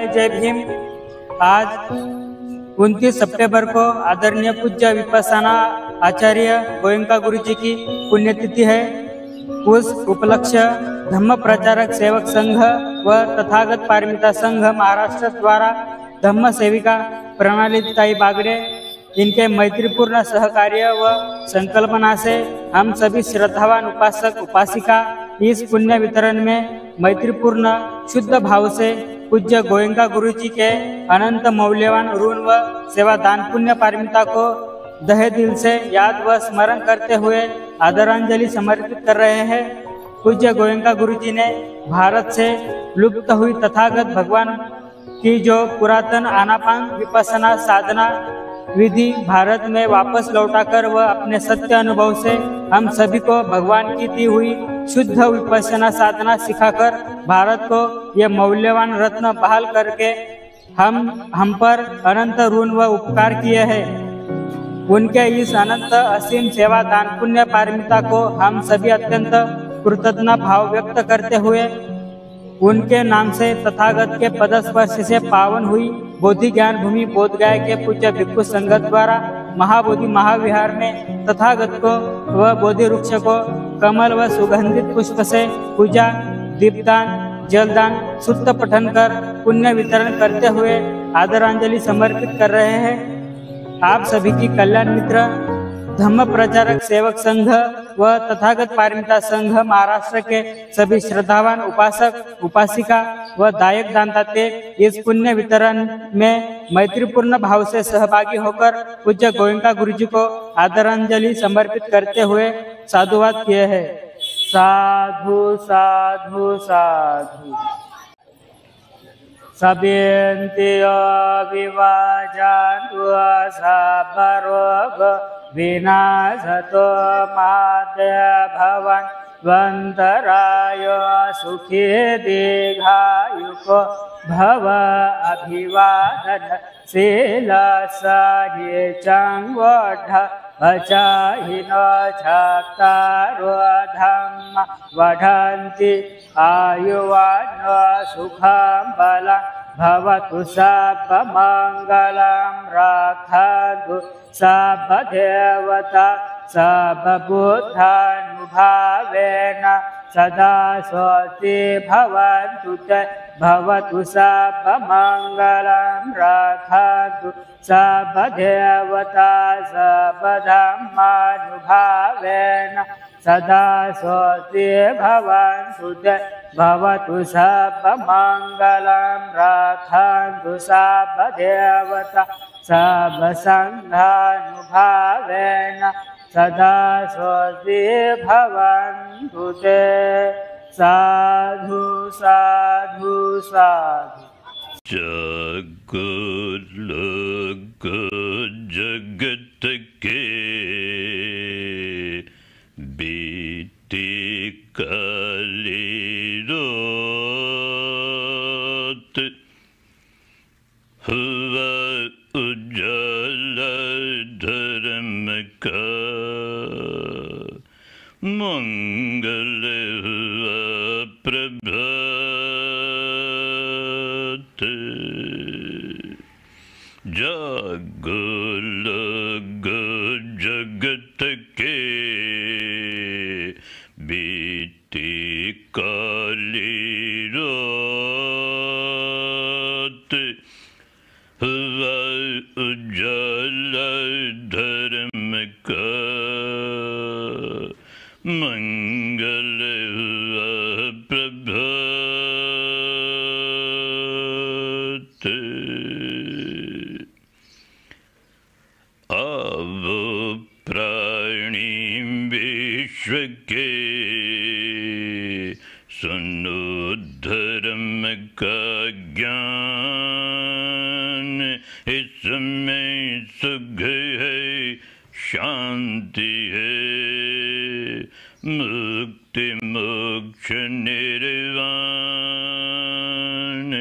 जय भीम। आज 29 सितंबर को आदरणीय पूज्य विपस्सना आचार्य गोयंका गुरु जी की पुण्यतिथि है। उस उपलक्ष्य धम्म प्रचारक सेवक संघ व तथागत पारमिता संघ महाराष्ट्र द्वारा धम्म सेविका प्रणालीताई बागड़े इनके मैत्रीपूर्ण सहकार्य व संकल्पना से हम सभी श्रद्धावान उपासक उपासिका इस पुण्य वितरण में मैत्रीपूर्ण शुद्ध भाव से पूज्य गोयंका गुरु जी के अनंत मौल्यवान ऋण व सेवा दान पुण्य पारमिता को दहे दिल से याद व स्मरण करते हुए आदरांजलि समर्पित कर रहे हैं। पूज्य गोयंका गुरु जी ने भारत से लुप्त हुई तथागत भगवान की जो पुरातन आनापान विपस्सना साधना विधि भारत में वापस लौटाकर व अपने सत्य अनुभव से हम सभी को भगवान की दी हुई शुद्ध विपस्सना साधना सिखाकर भारत को यह मौल्यवान रत्न बहाल करके हम पर अनंत ऋण व उपकार किए हैं। उनके इस अनंत असीम सेवा दान पुण्य पारमिता को हम सभी अत्यंत कृतज्ञ भाव व्यक्त करते हुए उनके नाम से तथागत के पदस्पर्श से पावन हुई बोधि ज्ञान भूमि बोधगया के पूज्य भिक्षु संगत द्वारा महाबोधि महाविहार में तथागत को व बोधि वृक्ष को कमल व सुगंधित पुष्प से पूजा दीपदान जलदान सुत्त पठन कर पुण्य वितरण करते हुए आदरांजलि समर्पित कर रहे हैं। आप सभी की कल्याण मित्र धम्म प्रचारक सेवक संघ व तथागत पारमिता संघ महाराष्ट्र के सभी श्रद्धावान उपासक उपासिका व दायक दानदाते इस पुण्य वितरण में मैत्रीपूर्ण भाव से सहभागी होकर पूज्य गोयंका गुरु जी को आदरांजलि समर्पित करते हुए साधुवाद किए हैं। साधु साधु साधु। सब्यन्त्यो विवाजान्तु सबरोग विनाशतो माद्य भवन् वन्तराय सुखी दीर्घायुको भव अभिवादन शीलसाये चङ्गोढ अचाहिनो चत्तारो धम्मा वढन्ति आयुवानो सुखं बलं भवतु सर्वमङ्गलं रक्षन्तु सर्वदेवता सर्वबुद्धानुभावेन सदा स्वस्ति भवन्तु ते भवतु सर्वमङ्गलं रक्षन्तु सर्वदेवता सर्वधर्मानुभावेन सदा स्वस्ति भवन्तु ते भवतु सर्वमङ्गलं रक्षन्तु सर्वदेवता सर्वसङ्घानुभावेन सदा स्वस्ति भवन्तु ते। साधु साधु साधु। जगत जगत के बीते काली रात हुआ उजाला धर्म का मंगल हुआ प्रभात। जागो लगो जगत के बीती काली रात हुआ उजाला धर्म का मंगल हुआ प्रभात। आवो प्राणी विश्व के सुनो धर्म का ज्ञान इसमें सुख है शांति है मुक्ति मोक्ष निर्वाण।